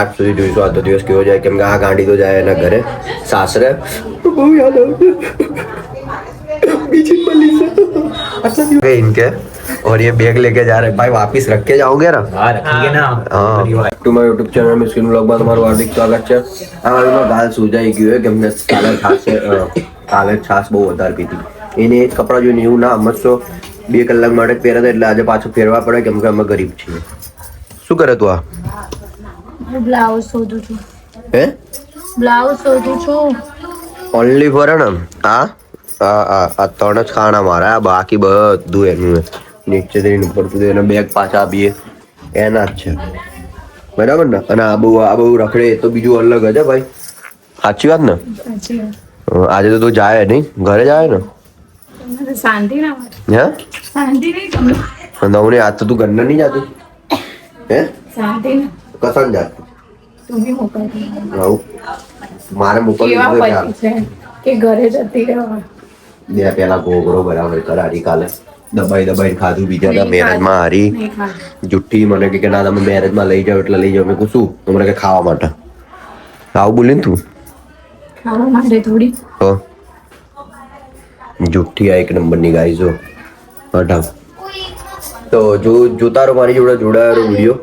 આજ સુધી જોઈશું આજનો દિવસ કેવો જાય, કેમ કે આ ગાંડી તો જાય એના ઘરે સાસરે બહુ યાદ આવશે बीच में से इनके और ये बैग लेके जा रहे भाई, वापिस रख के जाओगे ना? हाँ रखेंगे ना। हाँ टू माय YouTube चैनल में स्किन व्लॉग માં તમારું હાર્દિક સ્વાગત છે। આ વાળીમાં ગાલ સૂજાઈ ગયું છે કેમ કે કાલે છાસ બહુ વધારે પીધી એને જ કપડાં જોઈને એવું ના સમજશો 2 કલાક માટે જ પહેર્યા હતા એટલે આજે પાછું ફેરવા પડે કેમ કે અમે ગરીબ છીએ। શું કરે તું? આ બ્લાઉઝ શોધું છું। હે બ્લાઉઝ શોધું છું ઓનલી ફોર ને આ ત્રણ જ ખાના મારા, બાકી બધું એનું નીચે થી ઉપર સુધી એના બેગ પાછા આપીએ એના જ છે, બરાબર ને? અને આ બહુ રખડે તો બીજું અલગ જ ભાઈ, સાચી વાત ને? આજે તો તું જાય નહીં, ઘરે જાય ને? શાંતિ ના હે શાંતિ નહીં નવને આજ તો તું ઘરના નહીં જાતું? હે શાંતિ કસન જાતું? તું બી મોકલતી મારે મોકલવું છે કે ઘરે જતી રહેવા બે પેલા ગોગરો બરાબર કરારી કાલે દબાઈ ખાધું, બીજા મેરેજમાં હારી જુઠ્ઠી મને કે ના તમે મેરેજમાં લઈ જાઓ એટલે લઈ જાઓ। મેં શું તમને કે ખાવા માટે આવું બોલી ને તું? ખાવા માટે થોડી તો જુઠ્ઠી આ એક નંબરની ગાઈ જો હટાવ તો જોતા રહો મારી જોડે જોડાયેલો વિડીયો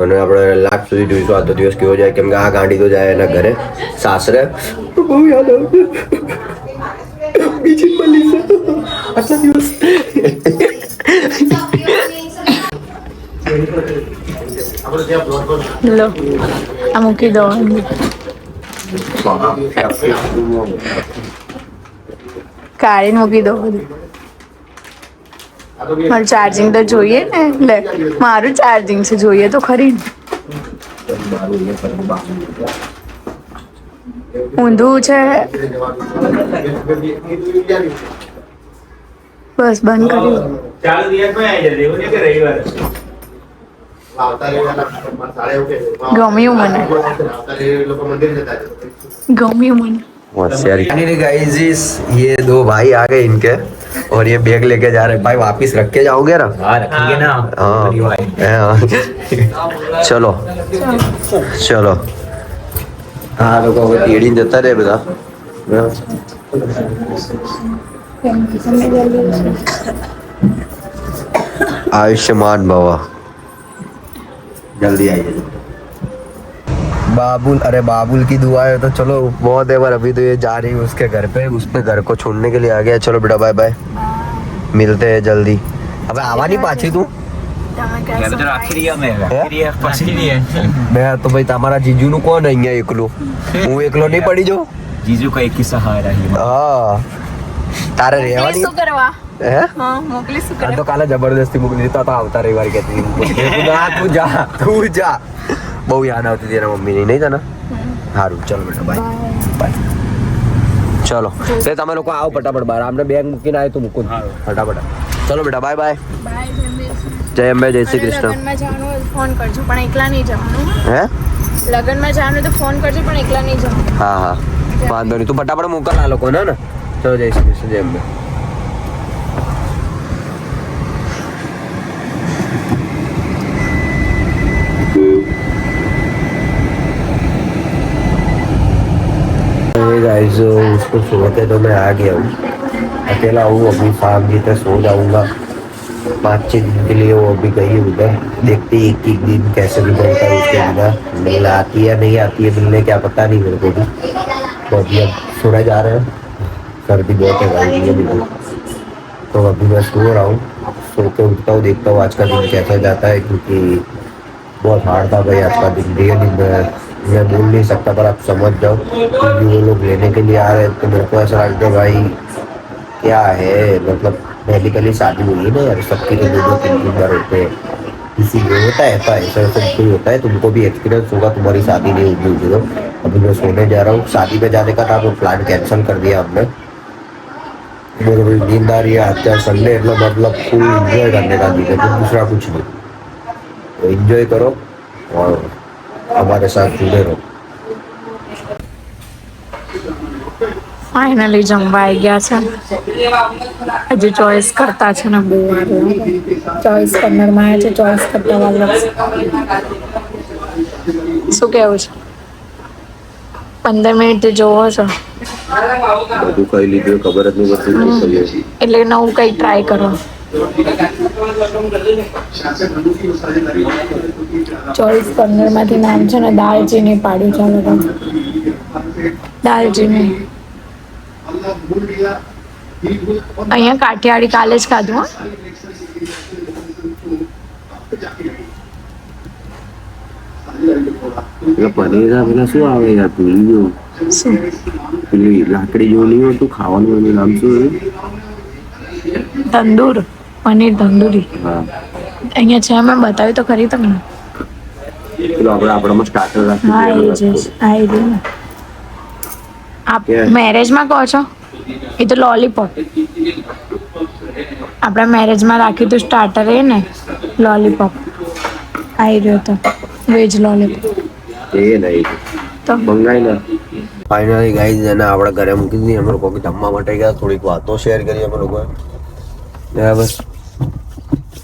અને આપણે લાસ્ટ સુધી જોઈશું આજનો દિવસ કેવો જાય, કેમ કે આ ગાંડી તો જાય એના ઘરે સાસરે બહુ યાદ આવશે બીજી મળી છે આટલા દિવસ લો આ મૂકી દો કાઢીને મૂકી દો મારું ચાર્જિંગ તો જોઈએ ને, એટલે મારું ચાર્જિંગ છે જોઈએ તો ખરી ને। ઊંધું છે બસ બંધ કરી ગમ્યું મને होशियारी गाइस, ये दो भाई आ गए इनके और ये बैग लेके जा रहे भाई, वापिस रख के जाओगे ना? हाँ रखेंगे ना। हाँ चलो चलो हाँ लोग तेड़ी जता रहे बता आयुष्मान भवा, जल्दी आइए। बाबुल, अरे बाबुल की दुआ है तो चलो बहुत है, पर अभी तो ये जा रही है उसके घर पे, उसने घर को छोड़ने के लिए आ गया। चलो बेटा बाय बाय, मिलते हैं जल्दी। अबे आवा नहीं पाछी तू? मैं तो भाई તમારા જીજુ નું કોણ અહીંયા એકલો? હું એકલો નહીં પડી જાઉં? जीजू का एक ही सहारा है। હા તારે રહેવાની શું કરવા હે? હા મોકલી શું આ કરવા તો કાલે જબરદસ્તી મોકલી દીધા તો આવતા રવિવાર કહેતી તું જા બહુ યાદ આવતી હતી એના મમ્મીની, નહીં તને? સારું ચલો બેટા બાય બાય, ચલો તે તમે લોકો આવો ફટાફટ બહાર, આમને બેગ મૂકીને આવ્યો તો મૂકું ફટાફટ, ચલો બેટા બાય બાય, જય અંબે, જય શ્રી કૃષ્ણ। લગનમાં જવાનું હોય ફોન કરજો પણ એકલા નહીં જવાનું। હે લગનમાં જવાનું તો ફોન કરજો પણ એકલા નહીં જવાનું। હા હા વાંધો નહીં, તું ફટાફટ મોકલ આ લોકોને ને। ચલો જય શ્રી કૃષ્ણ, જય અંબે। गाइस उसको सोते तो मैं आ गया हूँ, अकेला हूँ अभी, शाम जी तक सो जाऊंगा। 5-6 दिन के लिए वो अभी गई है उधर, देखते हैं एक दिन कैसे निकलता है उसके बिना, मिल आती है नहीं आती है मिलने, क्या पता नहीं मेरे को भी। तो अभी अब सोने जा रहे हैं, सर्दी बहुत है भाई बिल्कुल, तो अभी मैं सो रहा हूँ, सो के उठता हूँ, देखता हूँ आज का दिन कैसा जाता है, क्योंकि बहुत हार्ड था भाई आज का दिन। रियली मैं बोल नहीं सकता, पर आप समझ जाओ, क्योंकि वो लोग लेने के लिए आ रहे हैं तो मेरे को ऐसा लगता है भाई क्या है, मतलब पहली पहली शादी हुई है ना यार, सबके तो 2-3 बार होते हैं, किसी को होता है ऐसा ऐसा कोई होता है, तुमको भी एक्सपीरियंस होगा, तुम्हारी शादी नहीं होगी तो। अभी मैं सोने जा रहा हूँ, शादी में जाने का था वो प्लान कैंसिल कर दिया हमने, मेरे को नींद आ रही है। आज का संडे मतलब फुल इंजॉय करने का दिन है, दूसरा कुछ नहीं, तो इंजॉय करो और हमारे साथ जुड़े रहो। ફાઇનલી જમવા આવી ગયા છે, હજી ચોઈસ કરતા છે ને બહુ વાર ચોઈસ કરનારમાં આવ્યા છે, ચોઈસ કરતા વાર લાગશે। શું કેવું છે? 15 મિનિટ જોવો છો બધું કઈ લીધું ખબર જ નહીં પડતી શું કહીએ. એટલે નવું કંઈ ટ્રાય કરો. ચોવીસ 15 માંથી નામ છે ને દાલચીની પાડ્યું. ચાલો તો દાલચીની અહીંયા કાઠિયાવાડી કાલે જ ખાધું. હો પનીર પેલા શું આવે યાર ભૂલી ગયો. શું પેલી લાકડી જેવું નહીં હોતું ખાવાનું એનું નામ શું છે? તંદૂર પનીર તંદૂરી હા અહીંયા છે. મેં બતાવ્યું તો ખરી તમને. પેલું આપણામાં સ્ટાર્ટર હા એ જ આ એ રહ્યું ને. આપ મેરેજમાં કહો છો? એ તો લોલીપોપ. આપણે મેરેજમાં રાખ્યું હતું સ્ટાર્ટર એ ને લોલીપોપ. આવી રહ્યો તો વેજ લોલીપોપ એ નહીં તો મંગાઈ ને. ફાઇનલી ગાઈઝ એને આપણે ઘરે મૂકી દીધી. અમે લોકો જમવા માટે ગયા. થોડીક વાતો શેર કરી અમે લોકોએ. બરાબર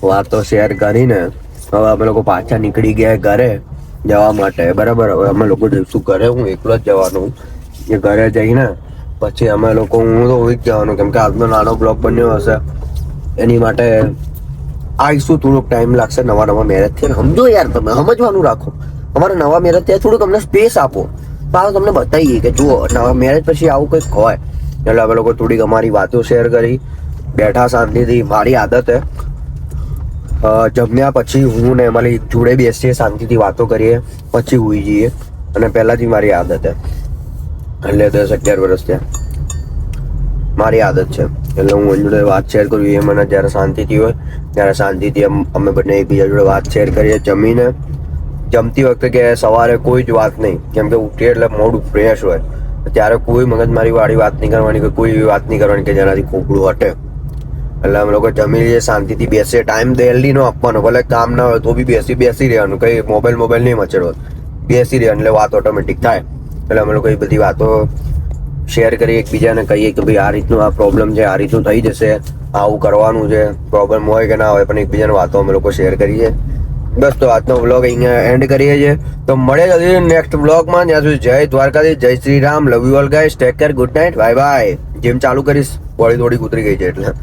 વાતો શેર કરીને હવે અમે લોકો પાછા નીકળી ગયા ઘરે જવા માટે. બરાબર હવે અમે લોકો જઈશું ઘરે. હું એકલો જ જવાનું. એ ઘરે જઈને પછી અમે લોકો હું તો હોઈ જ જવાનું કેમ કે આજનો નાનો બ્લોગ બન્યો હશે એની માટે આવીશું. થોડોક ટાઈમ લાગશે. નવા મેરેજ થયા સમજો યાર, તમે સમજવાનું રાખો. અમારા નવા મેરેજ થયા થોડુંક અમને સ્પેસ આપો. પાછું તમને બતાવીએ કે જુઓ નવા મેરેજ પછી આવું કંઈક હોય. એટલે અમે લોકો થોડીક અમારી વાતો શેર કરી. બેઠા શાંતિથી. મારી આદત હે જમ્યા પછી હું ને અમારી જોડે બેસીએ શાંતિથી વાતો કરીએ પછી સૂઈ જઈએ. અને પહેલાંથી મારી આદત હે એટલે 10-11 વર્ષ થયા મારી આદત છે. એટલે હું એની જોડે વાત શેર કરું. એ મને જ્યારે શાંતિથી હોય ત્યારે શાંતિથી અમે બંને એકબીજા જોડે વાત શેર કરીએ. જમીને જમતી વખતે કે સવારે કોઈ જ વાત નહીં કેમ કે ઉઠીએ એટલે મોડું ફ્રેશ હોય ત્યારે કોઈ મગજમારી વાળી વાત નહીં કરવાની. કોઈ એવી વાત નહીં કરવાની કે જેનાથી ખોપડું હટે. એટલે અમે લોકો જમી લઈએ શાંતિથી બેસીએ. ટાઈમ દેલી નો આપવાનો. ભલે કામ ના હોય તો બી બેસી રહેવાનું. કંઈ મોબાઈલ નહીં મચડવો. બેસી રહેવાનું એટલે વાત ઓટોમેટિક થાય. એટલે અમે લોકો એ બધી વાતો શેર કરીએ. એકબીજાને કહીએ કે ભાઈ આ રીતનું આ પ્રોબ્લેમ છે, આ રીતનું થઈ જશે, આવું કરવાનું છે. પ્રોબ્લેમ હોય કે ના હોય પણ એકબીજાને વાતો અમે લોકો શેર કરીએ. બસ તો આજનો વ્લોગ અહીંયા એન્ડ કરીએ છીએ. તો મળે જલ્દી નેક્સ્ટ વ્લોગમાં. ત્યાં સુધી જય દ્વારકાધીશ, જય Shri Ram, love you all guys, take care, good night, bye bye. Gym ચાલુ કરીશ, બોડી થોડી ઉતરી ગઈ છે એટલે